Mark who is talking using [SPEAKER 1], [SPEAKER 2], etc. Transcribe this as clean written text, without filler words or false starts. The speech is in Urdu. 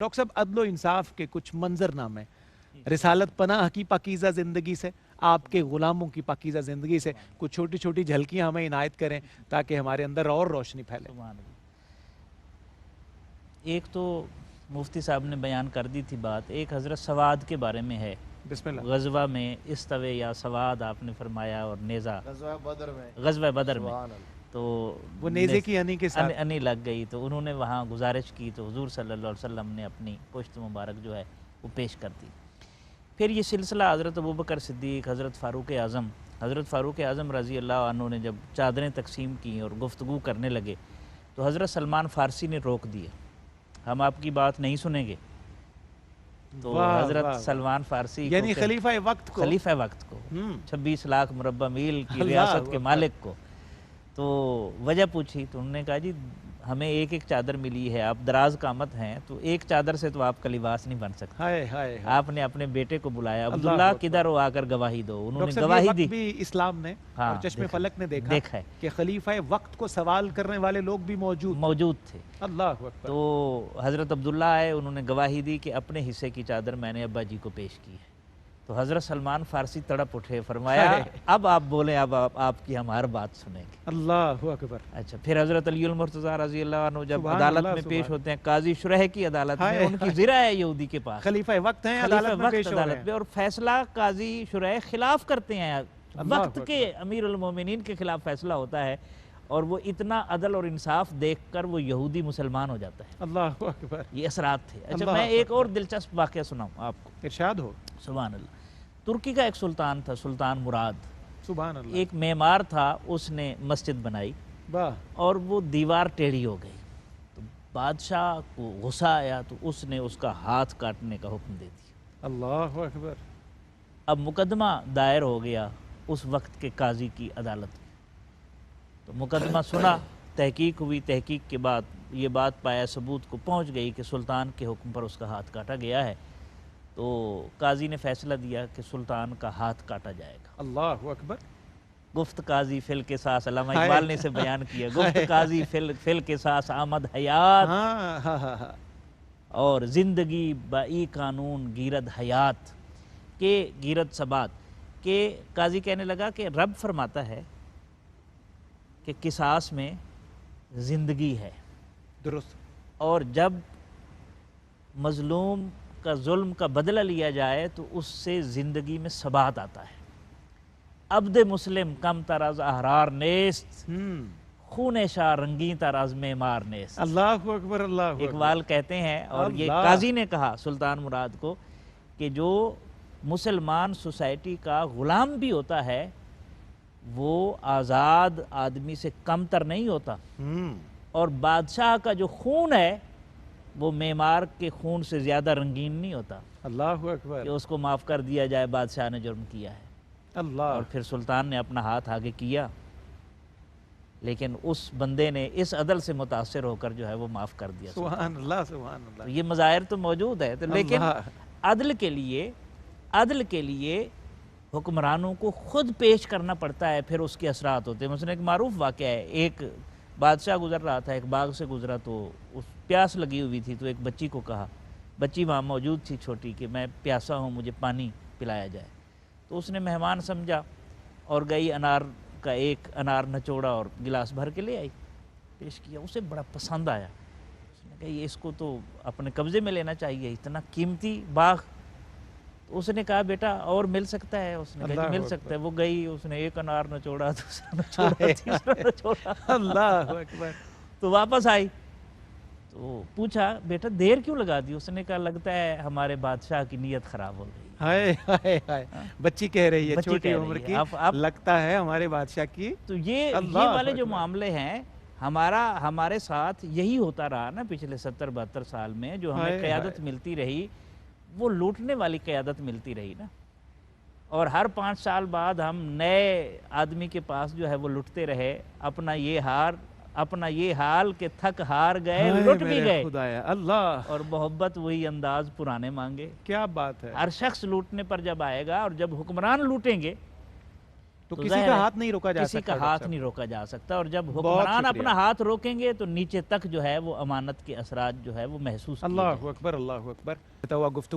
[SPEAKER 1] ڈاکٹر صاحب عدل و انصاف کے کچھ منظر نامے رسالت پناہ کی پاکیزہ زندگی سے، آپ کے غلاموں کی پاکیزہ زندگی سے کچھ چھوٹی چھوٹی جھلکیاں ہمیں عنایت کریں تاکہ ہمارے اندر اور روشنی پھیلے۔
[SPEAKER 2] ایک تو مفتی صاحب نے بیان کر دی تھی بات، ایک حضرت سواد کے بارے میں ہے۔
[SPEAKER 1] بسم اللہ۔
[SPEAKER 2] غزوہ میں استوے یا سواد آپ نے فرمایا، اور نیزہ غزوہ بدر میں تو
[SPEAKER 1] وہ نیزے کی انی کے ساتھ
[SPEAKER 2] انی لگ گئی، تو انہوں نے وہاں گزارش کی تو حضور صلی اللہ علیہ وسلم نے اپنی پشت مبارک جو ہے وہ پیش کر دی۔ پھر یہ سلسلہ حضرت ابوبکر صدیق، حضرت فاروق اعظم رضی اللہ عنہ نے جب چادریں تقسیم کی اور گفتگو کرنے لگے تو حضرت سلمان فارسی نے روک دیا، ہم آپ کی بات نہیں سنیں گے۔ تو حضرت سلمان فارسی
[SPEAKER 1] یعنی خلیفہ وقت
[SPEAKER 2] کو 26 لاکھ مربع میل کی ریاست کے مالک کو تو وجہ پوچھی تو انہوں نے کہا جی ہمیں ایک ایک چادر ملی ہے، آپ دراز قامت ہیں، تو ایک چادر سے تو آپ کا لباس نہیں بن سکتا۔ آپ نے اپنے بیٹے کو بلایا، عبداللہ کدھر ہو، آ کر گواہی دو۔ انہوں نے گواہی دی۔
[SPEAKER 1] بھی اسلام نے اور چشم فلک نے دیکھا ہے کہ خلیفہ وقت کو سوال کرنے والے لوگ بھی موجود
[SPEAKER 2] تھے۔
[SPEAKER 1] اللہ اکبر۔
[SPEAKER 2] تو حضرت عبداللہ آئے، انہوں نے گواہی دی کہ اپنے حصے کی چادر میں نے ابا جی کو پیش کی ہے۔ تو حضرت سلمان فارسی تڑپ اٹھے، فرمایا اب آپ بولیں، اب آپ کی ہم ہر بات سنیں گے۔
[SPEAKER 1] اللہ اکبر۔
[SPEAKER 2] اچھا، پھر حضرت علی المرتضیٰ رضی اللہ عنہ جب عدالت میں پیش ہوتے ہیں، قاضی شرح کی عدالت میں، ان کی زرہ ہے یہودی کے پاس،
[SPEAKER 1] خلیفہ وقت ہیں، عدالت میں پیش ہو رہے ہیں،
[SPEAKER 2] اور فیصلہ قاضی شرح خلاف کرتے ہیں، وقت کے امیر المومنین کے خلاف فیصلہ ہوتا ہے، اور وہ اتنا عدل اور انصاف دیکھ کر وہ یہودی مسلمان ہو جاتا ہے۔
[SPEAKER 1] اللہ اکبر۔
[SPEAKER 2] یہ اثرات تھے۔ اچھا، میں ایک اور دلچسپ واقعہ سناؤں آپ کو۔
[SPEAKER 1] ارشاد ہو۔
[SPEAKER 2] سبحان اللہ۔ ترکی کا ایک سلطان تھا، سلطان مراد۔
[SPEAKER 1] سبحان اللہ۔
[SPEAKER 2] ایک معمار تھا، اس نے مسجد بنائی اور وہ دیوار ٹیڑھی ہو گئی، تو بادشاہ کو غصہ آیا تو اس نے اس کا ہاتھ کاٹنے کا حکم دے دیا۔
[SPEAKER 1] اللہ اکبر۔
[SPEAKER 2] اب مقدمہ دائر ہو گیا اس وقت کے قاضی کی عدالت میں، تو مقدمہ سنا، تحقیق ہوئی، تحقیق کے بعد یہ بات پایا ثبوت کو پہنچ گئی کہ سلطان کے حکم پر اس کا ہاتھ کاٹا گیا ہے، تو قاضی نے فیصلہ دیا کہ سلطان کا ہاتھ کاٹا جائے گا۔
[SPEAKER 1] اللہ اکبر۔
[SPEAKER 2] گفت قاضی فل کے ساس، علامہ اقبال نے اسے بیان کیا، گفت قاضی فل کے ساس آمد حیات، اور زندگی بائی قانون گیرد حیات کہ گیرد ثبات، کہ قاضی کہنے لگا کہ رب فرماتا ہے کہ قصاص میں زندگی ہے،
[SPEAKER 1] درست،
[SPEAKER 2] اور جب مظلوم کا ظلم کا بدلہ لیا جائے تو اس سے زندگی میں ثبات آتا ہے۔ عبد مسلم کم تر از احرار نیست، خون شاہ رنگین تر از معمار نیست۔
[SPEAKER 1] اللہ اکبر۔ اللہ اکبر۔
[SPEAKER 2] اقبال کہتے ہیں، اور یہ قاضی نے کہا سلطان مراد کو، کہ جو مسلمان سوسائٹی کا غلام بھی ہوتا ہے وہ آزاد آدمی سے کم تر نہیں ہوتا، اور بادشاہ کا جو خون ہے وہ معمار کے خون سے زیادہ رنگین نہیں ہوتا۔
[SPEAKER 1] اللہ اکبر۔
[SPEAKER 2] کہ اس کو معاف کر دیا جائے، بادشاہ نے جرم کیا ہے۔
[SPEAKER 1] اللہ۔
[SPEAKER 2] اور پھر سلطان نے اپنا ہاتھ آگے کیا، لیکن اس بندے نے اس عدل سے متاثر ہو کر جو ہے وہ معاف کر دیا۔
[SPEAKER 1] سبحان اللہ، سبحان اللہ۔
[SPEAKER 2] تو یہ مظاہر تو موجود ہے، لیکن عدل کے لیے حکمرانوں کو خود پیش کرنا پڑتا ہے، پھر اس کے اثرات ہوتے ہیں۔ مثلا ایک معروف واقعہ ہے، ایک بادشاہ گزر رہا تھا، ایک باغ سے گزرا تو اس پیاس لگی ہوئی تھی، تو ایک بچی کو کہا، بچی وہاں موجود تھی چھوٹی، کہ میں پیاسا ہوں، مجھے پانی پلایا جائے۔ تو اس نے مہمان سمجھا اور گئی، انار کا ایک انار نچوڑا اور گلاس بھر کے لے آئی، پیش کیا، اسے بڑا پسند آیا۔ اس نے کہا یہ اس کو تو اپنے قبضے میں لینا چاہیے، اتنا قیمتی باغ۔ تو اس نے کہا بیٹا اور مل سکتا ہے؟ اس نے کہا جی مل سکتا ہے۔ وہ گئی، اس نے ایک انار نچوڑا، دوسرا نچوڑا، تیسرا نچوڑا،
[SPEAKER 1] اللہ اکبر۔
[SPEAKER 2] تو واپس آئی تو پوچھا بیٹا دیر کیوں لگا دی؟ اس نے کہا لگتا ہے ہمارے بادشاہ کی نیت خراب ہو گئی۔
[SPEAKER 1] ہائے ہائے ہائے، بچی کہہ رہی ہے، چھوٹی عمر کی، لگتا ہے ہمارے بادشاہ کی۔
[SPEAKER 2] تو یہ والے جو معاملے ہیں، ہمارے ساتھ یہی ہوتا رہا نا پچھلے 70-72 سال میں، جو ہمیں قیادت ملتی رہی وہ لوٹنے والی قیادت ملتی رہی نا، اور ہر 5 سال بعد ہم نئے آدمی کے پاس جو ہے وہ لٹتے رہے، اپنا یہ حال کہ تھک ہار گئے، لٹ بھی گئے،
[SPEAKER 1] اللہ،
[SPEAKER 2] اور محبت وہی انداز پرانے مانگے۔
[SPEAKER 1] کیا بات ہے۔
[SPEAKER 2] ہر شخص لوٹنے پر جب آئے گا، اور جب حکمران لوٹیں گے
[SPEAKER 1] تو
[SPEAKER 2] تو
[SPEAKER 1] کسی
[SPEAKER 2] ظاہر
[SPEAKER 1] کا
[SPEAKER 2] ہے
[SPEAKER 1] ہاتھ نہیں روکا جا
[SPEAKER 2] کسی
[SPEAKER 1] سکتا
[SPEAKER 2] کا
[SPEAKER 1] ڈاکٹر
[SPEAKER 2] ہاتھ
[SPEAKER 1] صاحب۔
[SPEAKER 2] نہیں روکا جا سکتا، اور جب
[SPEAKER 1] بہت
[SPEAKER 2] حکمران
[SPEAKER 1] شکریہ۔
[SPEAKER 2] اپنا ہاتھ روکیں گے تو نیچے تک جو ہے وہ امانت کے اثرات جو ہے وہ محسوس کیے
[SPEAKER 1] اللہ
[SPEAKER 2] جائیں۔
[SPEAKER 1] اکبر، اللہ اکبر۔ ہوا گفتگو